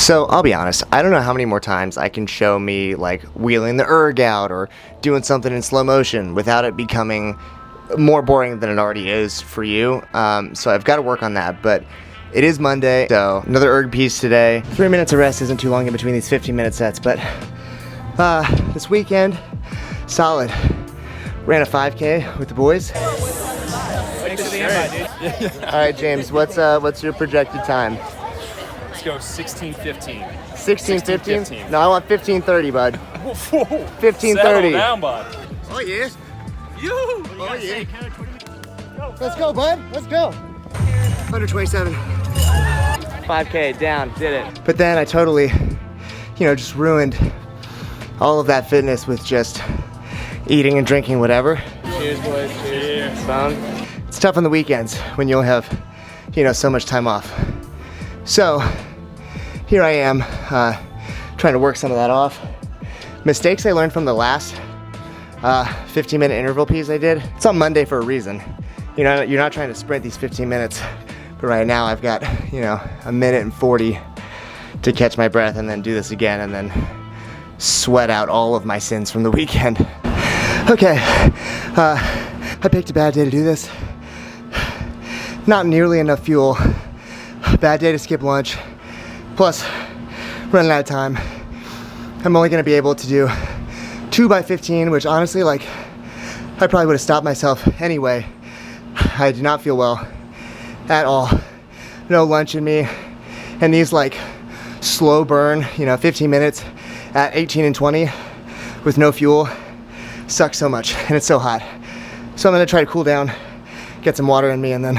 So I'll be honest, I don't know how many more times I can show me like wheeling the erg out or doing something in slow motion without it becoming more boring than it already is for you. So I've got to work on that, but it is Monday, so another erg piece today. 3 minutes of rest isn't too long in between these 15-minute sets, but this weekend, solid. Ran a 5K with the boys. Thanks for the invite, dude. All right, James, what's your projected time? Let's go 16:15. 16:15? No, I want 15:30, bud. 15:30. Settle down, bud. Oh yeah. You. Oh yeah. Let's go, bud. Let's go. 127. 5K down. Did it. But then I totally, just ruined all of that fitness with just eating and drinking whatever. Cheers, boys. Cheers. Phone. It's tough on the weekends when you'll have, so much time off. So here I am, trying to work some of that off. Mistakes I learned from the last 15-minute interval piece I did. It's on Monday for a reason. You're not trying to sprint these 15 minutes, but right now I've got, a minute and 40 to catch my breath and then do this again and then sweat out all of my sins from the weekend. Okay, I picked a bad day to do this. Not nearly enough fuel. Bad day to skip lunch. Plus, running out of time. I'm only gonna be able to do 2 by 15, which honestly, I probably would have stopped myself anyway. I do not feel well at all. No lunch in me. And these slow burn, 15 minutes at 18 and 20 with no fuel sucks so much, and it's so hot. So I'm gonna try to cool down, get some water in me, and then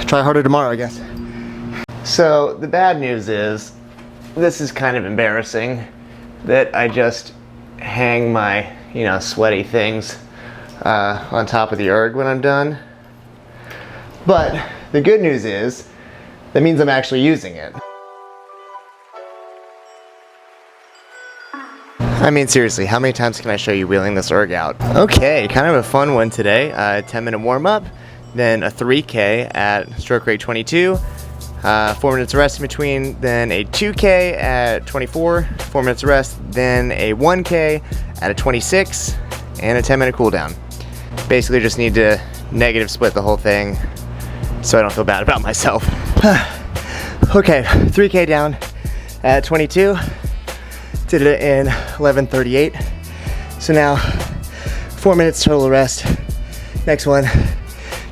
try harder tomorrow, I guess. So the bad news is, this is kind of embarrassing that I just hang my, sweaty things on top of the erg when I'm done. But the good news is, that means I'm actually using it. I mean, seriously, how many times can I show you wheeling this erg out? Okay, kind of a fun one today. 10-minute warm-up, then a 3K at stroke rate 22, 4 minutes of rest in between, then a 2K at 24, 4 minutes of rest, then a 1K at a 26, and a 10-minute cool down. Basically just need to negative split the whole thing so I don't feel bad about myself. Okay, 3K down at 22. Did it in 11:38. So now 4 minutes total rest. Next one,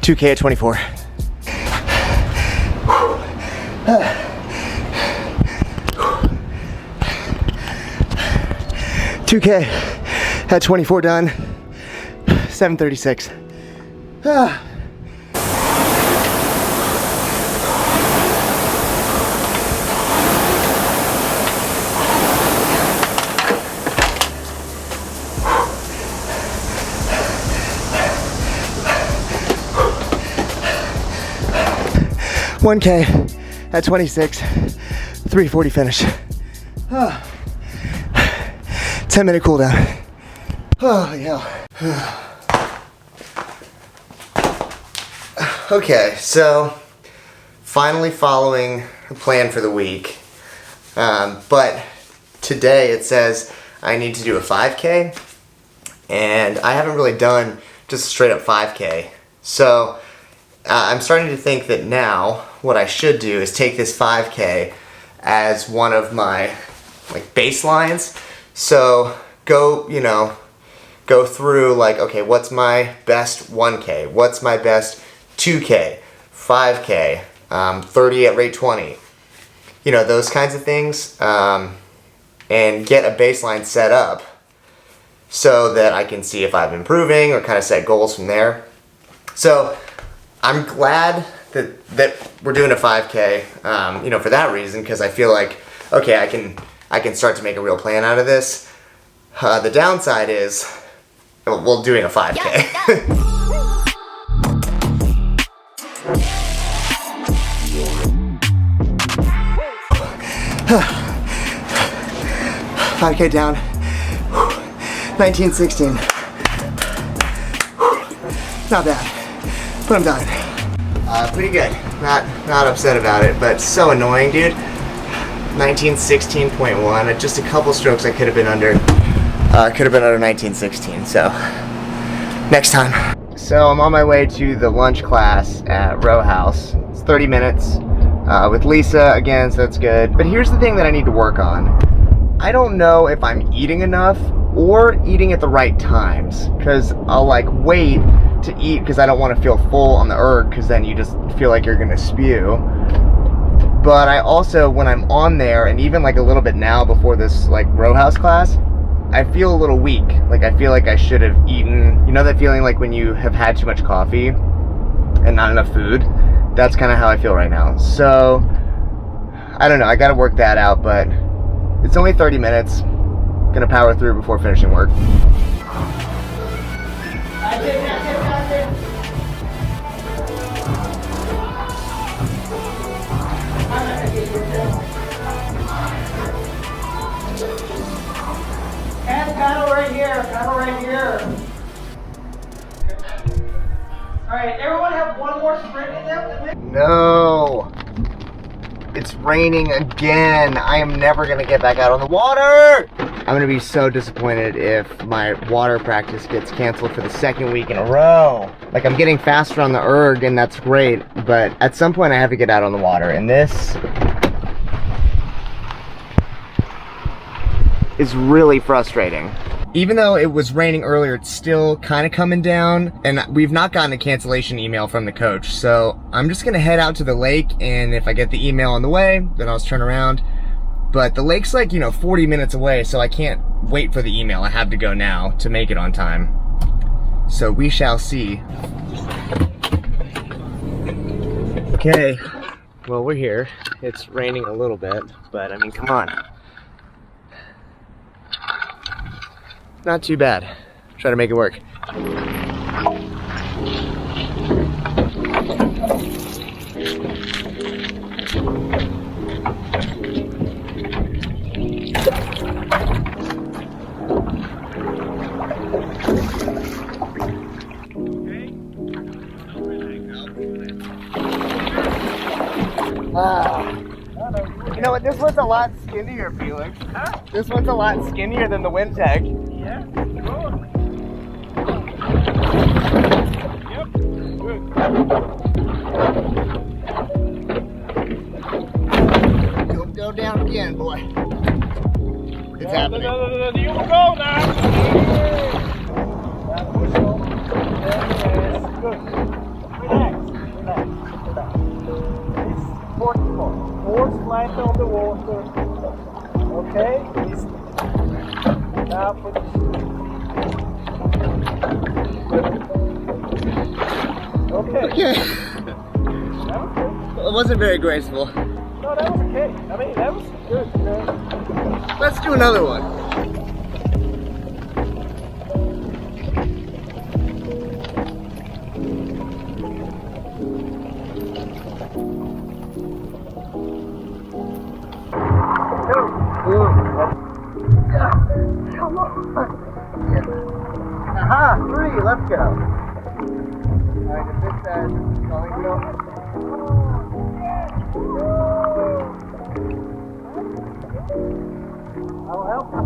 2K at 24. 2K at 24 done. 7:36. 1K at 26, 3:40 finish. 10-minute cool down. Oh, yeah. Okay, so finally following the plan for the week. But today it says I need to do a 5K, and I haven't really done just a straight up 5K. So I'm starting to think that now what I should do is take this 5K as one of my baselines. So go through okay, what's my best 1K? What's my best 2K? 5K? 30 at rate 20? Those kinds of things. And get a baseline set up so that I can see if I'm improving or kind of set goals from there. So I'm glad that we're doing a 5K, for that reason, because I feel like, okay, I can start to make a real plan out of this. The downside is, well, doing a 5K. 5K down. 19:16. Not bad, but I'm done. Pretty good. Not upset about it, but so annoying, dude. 1916.1. Just a couple strokes I could have been under. Could have been under 1916. So next time. So I'm on my way to the lunch class at Row House. It's 30 minutes with Lisa again, so that's good. But here's the thing that I need to work on. I don't know if I'm eating enough or eating at the right times, because I'll like wait to eat because I don't want to feel full on the erg, because then you just feel like you're gonna spew. But I also, when I'm on there, and even like a little bit now before this like Row House class, I feel a little weak. Like I feel like I should have eaten. You know that feeling like when you have had too much coffee and not enough food? That's kind of how I feel right now. So I don't know, I gotta work that out, but it's only 30 minutes. Gonna power through before finishing work. And paddle right here, paddle right here. All right, everyone have one more sprint in them? No. It's raining again. I am never gonna get back out on the water. I'm gonna be so disappointed if my water practice gets canceled for the second week in a row. Like, I'm getting faster on the erg and that's great, but at some point I have to get out on the water, and this is really frustrating. Even though it was raining earlier, it's still kind of coming down, and we've not gotten a cancellation email from the coach. So I'm just gonna head out to the lake, and if I get the email on the way, then I'll just turn around. But the lake's like, 40 minutes away, so I can't wait for the email. I have to go now to make it on time. So we shall see. Okay, well, we're here. It's raining a little bit, but I mean, come on. Not too bad. Try to make it work. You know what? This one's a lot skinnier, Felix. Huh? This one's a lot skinnier than the Wintec. Yeah, good. Yep, good. Go down again, boy. It's happening. You will go now. Push on. Yes, good. Relax. It's 44. Force light on the water. Okay? Now put the Okay. That was good. It wasn't very graceful. No, that was okay. I mean, that was good. Let's do another one. Aha, 3, let's go. Alright, if it says going to go. I'll help you.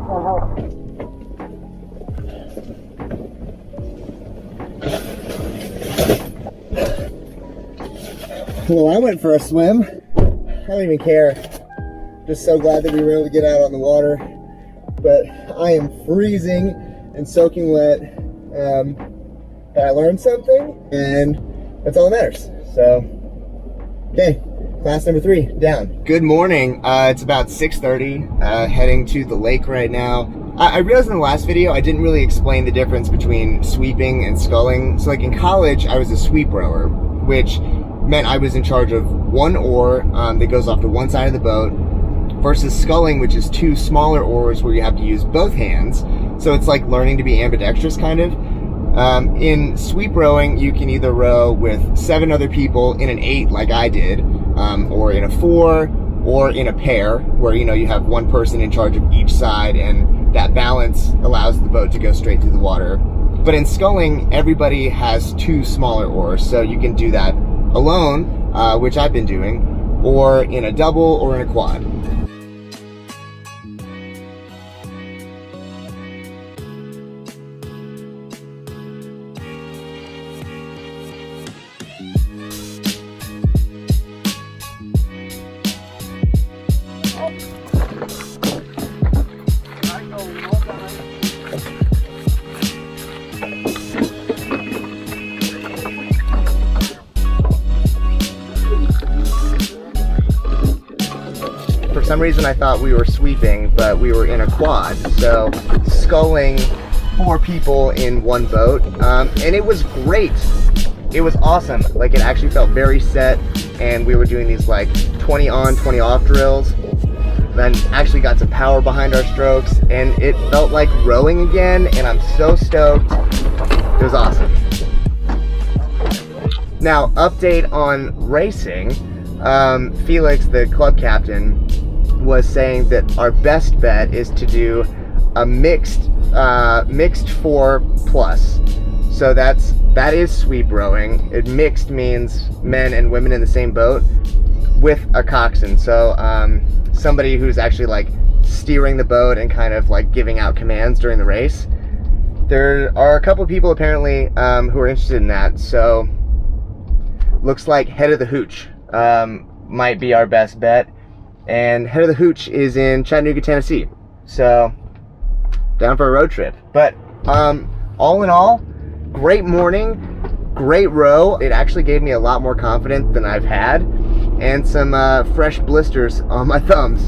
I'll help you. Well, I went for a swim. I don't even care. Just so glad that we were able to get out on the water. But I am freezing and soaking wet. But I learned something, and that's all that matters. So, okay, class number 3, down. Good morning. It's about 6:30, heading to the lake right now. I realized in the last video, I didn't really explain the difference between sweeping and sculling. So like in college, I was a sweep rower, which meant I was in charge of one oar that goes off to one side of the boat, versus sculling, which is 2 smaller oars where you have to use both hands. So it's like learning to be ambidextrous, kind of. In sweep rowing, you can either row with 7 other people in an 8 like I did, or in a 4, or in a pair where you have one person in charge of each side and that balance allows the boat to go straight through the water. But in sculling, everybody has 2 smaller oars, so you can do that alone, which I've been doing, or in a double or in a quad. For some reason I thought we were sweeping, but we were in a quad, so sculling 4 people in one boat, and it was great. It was awesome. Like, it actually felt very set, and we were doing these like 20 on, 20 off drills, then actually got some power behind our strokes, and it felt like rowing again, and I'm so stoked. It was awesome. Now, update on racing. Felix, the club captain, was saying that our best bet is to do a mixed 4 plus. So that is sweep rowing. Mixed means men and women in the same boat with a coxswain. So somebody who's actually like steering the boat and kind of like giving out commands during the race. There are a couple of people apparently who are interested in that. So looks like Head of the Hooch might be our best bet. And Head of the Hooch is in Chattanooga, Tennessee. So, down for a road trip. But, all in all, great morning, great row. It actually gave me a lot more confidence than I've had. And some fresh blisters on my thumbs.